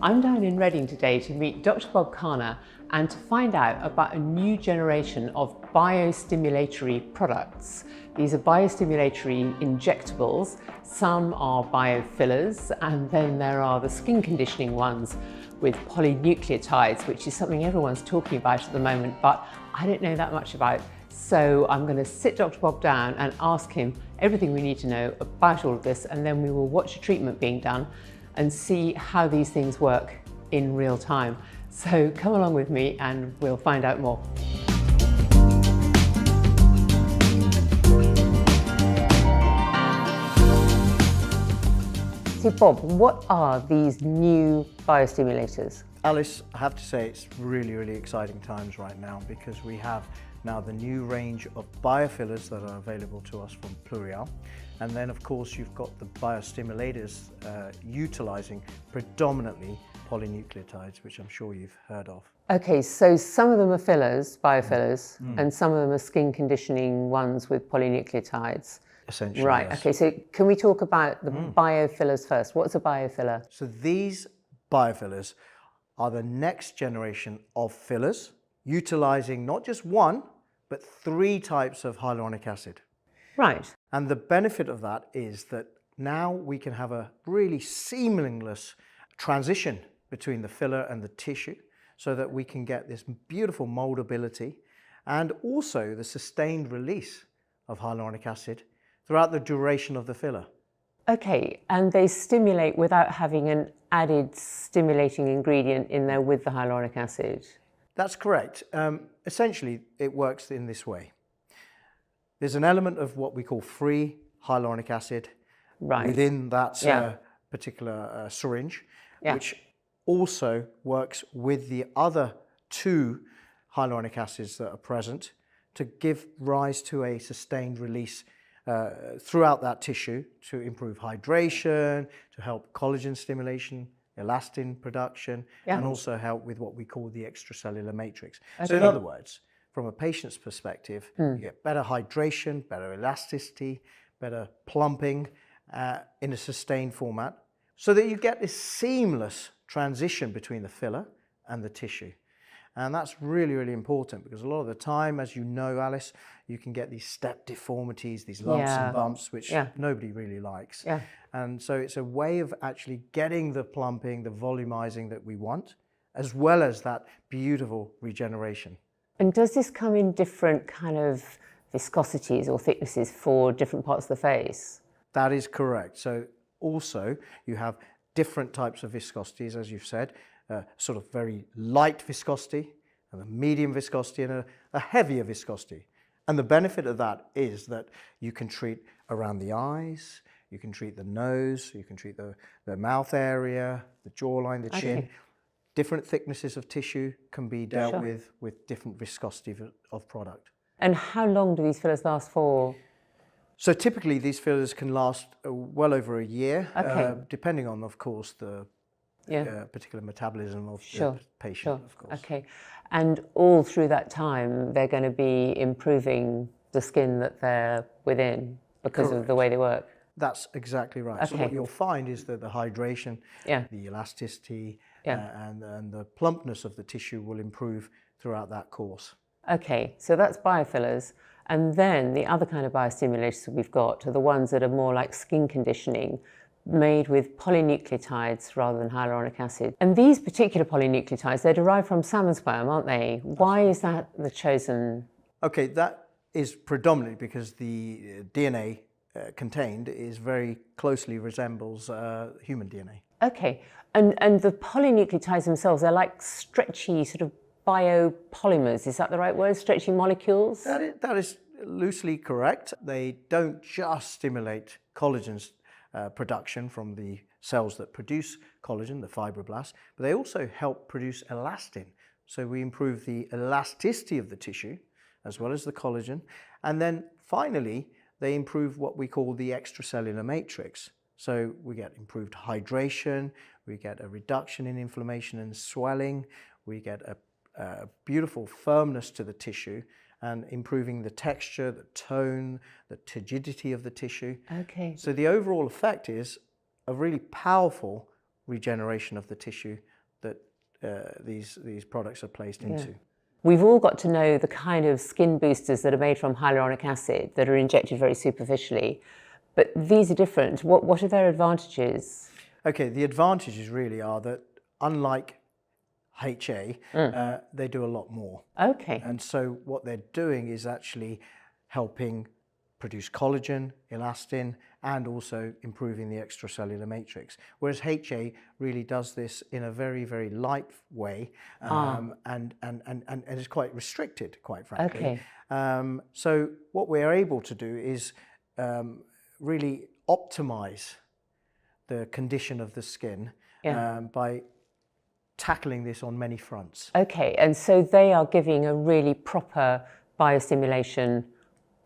I'm down in Reading today to meet Dr. Bob Khanna and to find out about a new generation of biostimulatory products. These are biostimulatory injectables. Some are biofillers, and then there are the skin conditioning ones with polynucleotides, which is something everyone's talking about at the moment, but I don't know that much about. So I'm going to sit Dr. Bob down and ask him everything we need to know about all of this, and then we will watch a treatment being done and see how these things work in real time. So come along with me and we'll find out more. So Bob, what are these new biostimulators? Alice, I have to say it's really exciting times right now, because we have now the new range of biofillers that are available to us from Pluryal. And then of course you've got the biostimulators utilizing predominantly polynucleotides, which I'm sure you've heard of. Okay, so some of them are fillers, biofillers, and some of them are skin conditioning ones with polynucleotides. Essentially, right, yes. Okay, so can we talk about the biofillers first? What's a biofiller? So these biofillers are the next generation of fillers, utilizing not just one, but 3 types of hyaluronic acid. Right. And the benefit of that is that now we can have a really seamless transition between the filler and the tissue, so that we can get this beautiful moldability and also the sustained release of hyaluronic acid throughout the duration of the filler. Okay, and they stimulate without having an added stimulating ingredient in there with the hyaluronic acid? That's correct. Essentially, it works in this way. There's an element of what we call free hyaluronic acid within that particular syringe, which also works with the other 2 hyaluronic acids that are present to give rise to a sustained release throughout that tissue, to improve hydration, to help collagen stimulation, elastin production, and also help with what we call the extracellular matrix. Okay. So in other words, from a patient's perspective, you get better hydration, better elasticity, better plumping in a sustained format, so that you get this seamless transition between the filler and the tissue. And that's really important, because a lot of the time, as you know, Alice, you can get these step deformities, these lumps and bumps, which nobody really likes. And so it's a way of actually getting the plumping, the volumizing that we want, as well as that beautiful regeneration. And does this come in different kind of viscosities or thicknesses for different parts of the face? That is correct. So also you have different types of viscosities, as you've said, sort of very light viscosity, and a medium viscosity, and a heavier viscosity. And the benefit of that is that you can treat around the eyes, you can treat the nose, you can treat the mouth area, the jawline, the chin. Different thicknesses of tissue can be dealt with different viscosity of product. And how long do these fillers last for? So typically these fillers can last well over a year, depending on, of course, the particular metabolism of the patient, of course. Okay, and all through that time, they're going to be improving the skin that they're within because of the way they work? That's exactly right. So what you'll find is that the hydration, the elasticity, and the plumpness of the tissue will improve throughout that course. Okay, so that's biofillers. And then the other kind of biostimulators that we've got are the ones that are more like skin conditioning, made with polynucleotides rather than hyaluronic acid. And these particular polynucleotides, they're derived from salmon sperm, aren't they? Why is that the chosen? Okay, that is predominantly because the DNA contained is very closely resembles human DNA. Okay, and the polynucleotides themselves, they're like stretchy sort of biopolymers, is that the right word? Stretchy molecules? That is loosely correct. They don't just stimulate collagen's production from the cells that produce collagen, the fibroblasts, but they also help produce elastin. So we improve the elasticity of the tissue as well as the collagen. And then finally, they improve what we call the extracellular matrix. So we get improved hydration, we get a reduction in inflammation and swelling, we get a beautiful firmness to the tissue, and improving the texture, the tone, the turgidity of the tissue. Okay. So the overall effect is a really powerful regeneration of the tissue that these products are placed into. We've all got to know the kind of skin boosters that are made from hyaluronic acid that are injected very superficially, but these are different. What are their advantages? Okay, the advantages really are that unlike HA, they do a lot more. Okay. And so what they're doing is actually helping produce collagen, elastin, and also improving the extracellular matrix. Whereas HA really does this in a very, very light way, and is quite restricted, quite frankly. Okay. So what we're able to do is really optimize the condition of the skin by tackling this on many fronts. Okay, and so they are giving a really proper biostimulation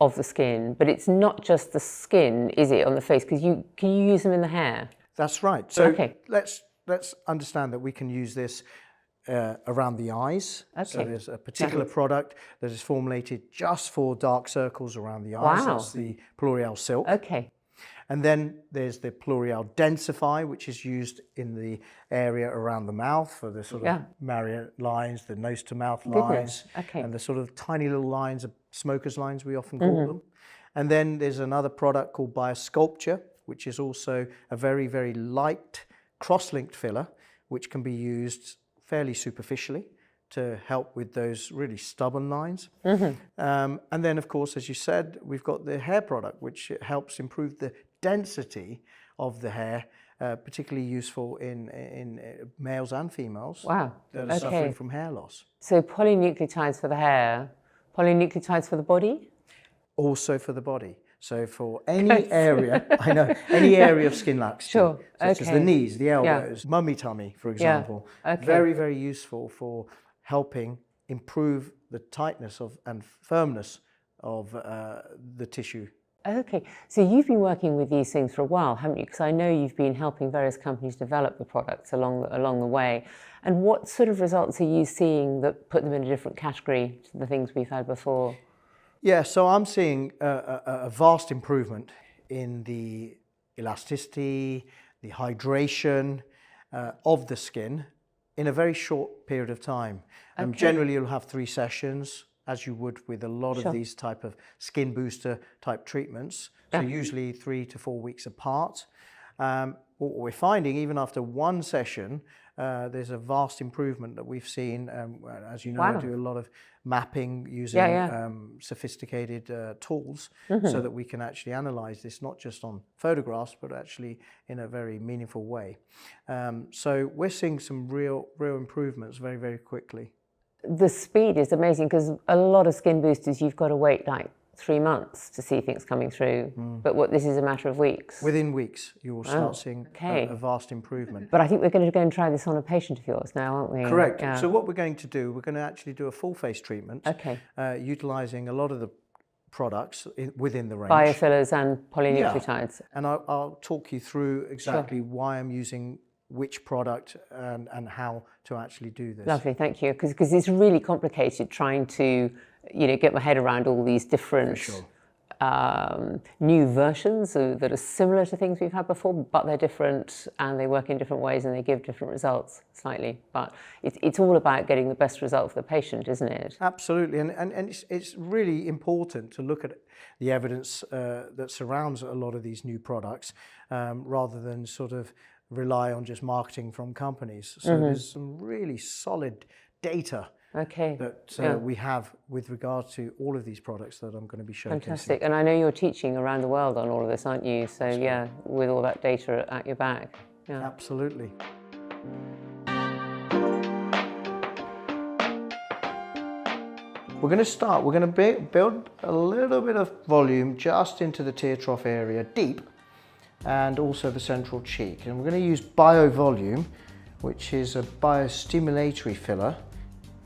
of the skin, but it's not just the skin, is it, on the face? Because can you use them in the hair? That's right. So let's understand that we can use this around the eyes. Okay. So there's a particular product that is formulated just for dark circles around the eyes. Wow. That's the Pluryal silk. Okay. And then there's the Pluryal densify, which is used in the area around the mouth for the sort of Marriott lines, the nose to mouth lines, and the sort of tiny little lines, smoker's lines we often call them. And then there's another product called Biosculpture, which is also a very, very light cross-linked filler, which can be used fairly superficially to help with those really stubborn lines. And then, of course, as you said, we've got the hair product, which helps improve the density of the hair, particularly useful in males and females that are suffering from hair loss. So polynucleotides for the hair, polynucleotides for the body? Also for the body. So for any area, any area of skin laxity, such as the knees, the elbows, mummy tummy, for example, very, very useful for helping improve the tightness and firmness of the tissue. Okay, so you've been working with these things for a while, haven't you? Because I know you've been helping various companies develop the products along the way. And what sort of results are you seeing that put them in a different category to the things we've had before? Yeah, so I'm seeing a vast improvement in the elasticity, the hydration of the skin in a very short period of time. Generally, you'll have 3 sessions, as you would with a lot of these type of skin booster type treatments. So usually 3 to 4 weeks apart. What we're finding, even after 1 session, there's a vast improvement that we've seen. As you know, I do a lot of mapping using sophisticated tools so that we can actually analyze this, not just on photographs, but actually in a very meaningful way. So we're seeing some real improvements very, very quickly. The speed is amazing because a lot of skin boosters, you've got to wait like 3 months to see things coming through. But this is a matter of weeks. Within weeks, you will start seeing a vast improvement. But I think we're going to go and try this on a patient of yours now, aren't we? Correct. So what we're going to do, we're going to actually do a full face treatment, utilizing a lot of the products within the range. Biofillers and polynucleotides. And I'll talk you through exactly why I'm using which product and how to actually do this. Lovely, thank you. Because it's really complicated trying to, get my head around all these different new versions that are similar to things we've had before, but they're different and they work in different ways and they give different results slightly. But it's all about getting the best result for the patient, isn't it? Absolutely, and it's really important to look at the evidence that surrounds a lot of these new products rather than sort of rely on just marketing from companies. So there's some really solid data that we have with regard to all of these products that I'm going to be showcasing. Fantastic. And I know you're teaching around the world on all of this, aren't you? So with all that data at your back. Yeah. Absolutely. We're going to start, we're going to build a little bit of volume just into the tear trough area, deep, and also the central cheek. And we're going to use BioVolume, which is a biostimulatory filler.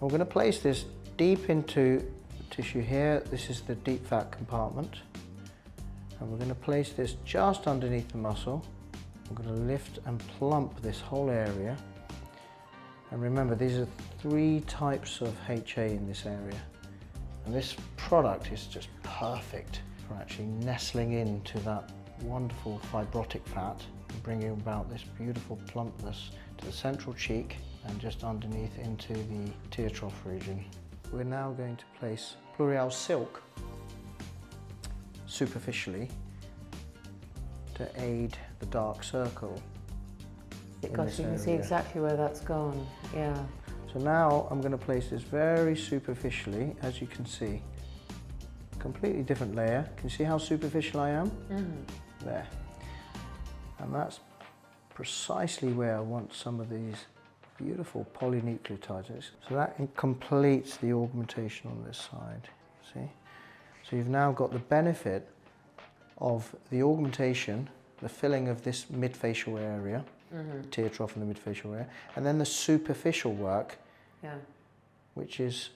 And we're going to place this deep into tissue here. This is the deep fat compartment. And we're going to place this just underneath the muscle. We're going to lift and plump this whole area. And remember, these are 3 types of HA in this area. And this product is just perfect for actually nestling into that wonderful fibrotic fat bringing about this beautiful plumpness to the central cheek and just underneath into the tear trough region. We're now going to place Pluryal silk superficially to aid the dark circle. Because you can see exactly where that's gone, yeah. So now I'm going to place this very superficially, as you can see. Completely different layer. Can you see how superficial I am? Mm-hmm. There. And that's precisely where I want some of these beautiful polynucleotides. So that completes the augmentation on this side, see? So you've now got the benefit of the augmentation, the filling of this mid-facial area, tear trough in the mid-facial area, and then the superficial work, which is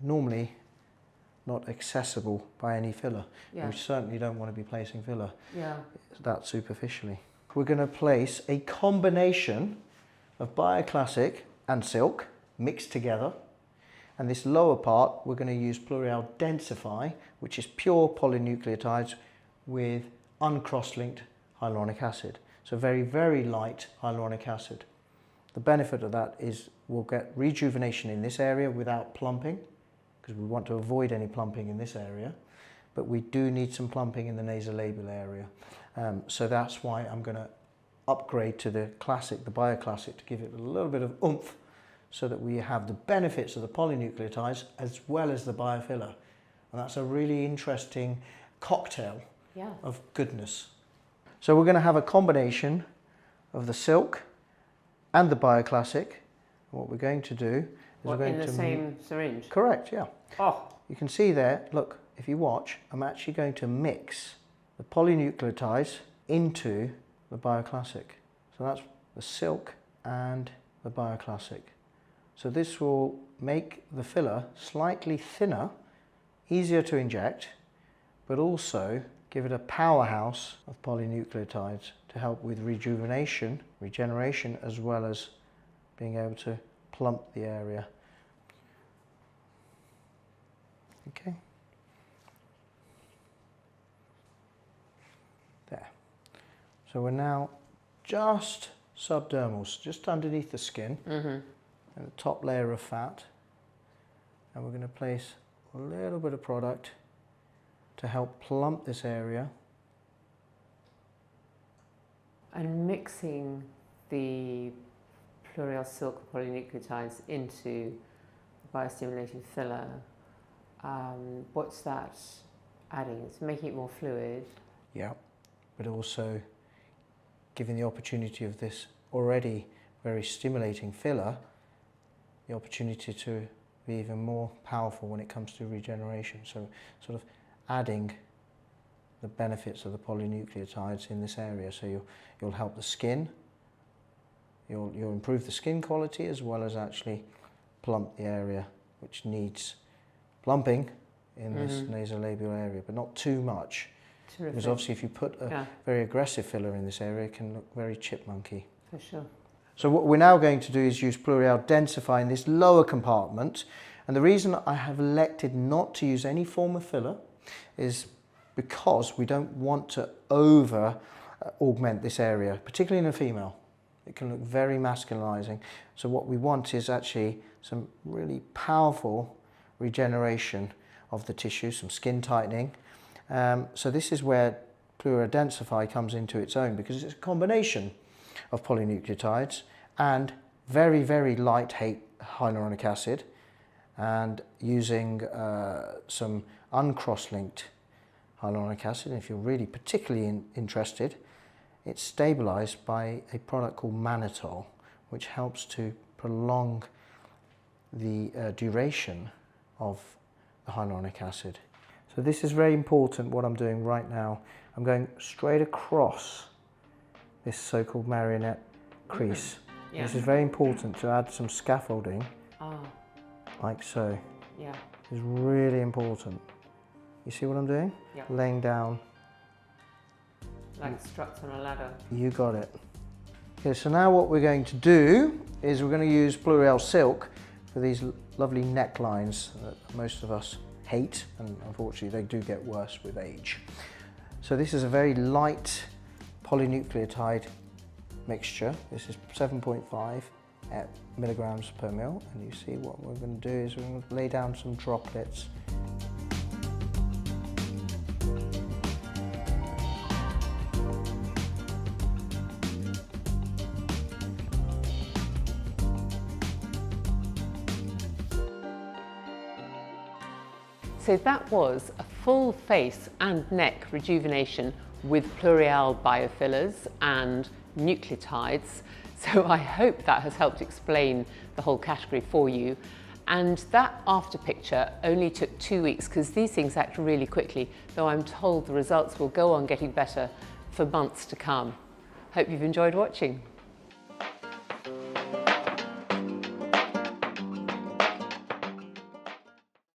normally not accessible by any filler. We certainly don't want to be placing filler that superficially. We're going to place a combination of Bioclassic and silk mixed together, and this lower part we're going to use Pluryal Densify, which is pure polynucleotides with uncross-linked hyaluronic acid. So very, very light hyaluronic acid. The benefit of that is we'll get rejuvenation in this area without plumping, because we want to avoid any plumping in this area, but we do need some plumping in the nasolabial area. So that's why I'm going to upgrade to the classic, the Bioclassic, to give it a little bit of oomph, so that we have the benefits of the polynucleotides as well as the biofiller. And that's a really interesting cocktail of goodness. So we're going to have a combination of the silk and the Bioclassic. What we're going to do is we're going in the to same syringe? Correct, yeah. Oh. You can see there, look, if you watch, I'm actually going to mix the polynucleotides into the Bioclassic. So that's the silk and the Bioclassic. So this will make the filler slightly thinner, easier to inject, but also give it a powerhouse of polynucleotides to help with rejuvenation, regeneration, as well as being able to plump the area. Okay. There. So we're now just subdermals, just underneath the skin, and the top layer of fat. And we're going to place a little bit of product to help plump this area. And mixing the Pluryal silk polynucleotides into the biostimulating filler, what's that adding? It's making it more fluid. Yeah, but also giving the opportunity of this already very stimulating filler the opportunity to be even more powerful when it comes to regeneration. So sort of adding the benefits of the polynucleotides in this area. So you'll help the skin, you'll improve the skin quality, as well as actually plump the area which needs plumping in this nasolabial area, but not too much. Terrific. Because obviously if you put a very aggressive filler in this area, it can look very chipmunky. For sure. So what we're now going to do is use Pluryal Densify in this lower compartment. And the reason I have elected not to use any form of filler is because we don't want to over augment this area, particularly in a female. It can look very masculinizing. So what we want is actually some really powerful regeneration of the tissue, some skin tightening. So this is where Pluryal Densify comes into its own, because it's a combination of polynucleotides and very, very light hyaluronic acid, and using some uncross-linked hyaluronic acid. And if you're really particularly interested, it's stabilized by a product called mannitol, which helps to prolong the duration of the hyaluronic acid. So this is very important, what I'm doing right now. I'm going straight across this so-called marionette crease. Yeah. This is very important to add some scaffolding, like so. Yeah. It's really important. You see what I'm doing? Yep. Laying down. Like struts on a ladder. You got it. Okay, so now what we're going to do is we're going to use Pluryal silk for these lovely necklines that most of us hate, and unfortunately they do get worse with age. So this is a very light polynucleotide mixture. This is 7.5 milligrams per mil, and you see what we're going to do is we're going to lay down some droplets. So that was a full face and neck rejuvenation with Pluryal biofillers and nucleotides. So I hope that has helped explain the whole category for you. And that after picture only took 2 weeks because these things act really quickly, though I'm told the results will go on getting better for months to come. Hope you've enjoyed watching.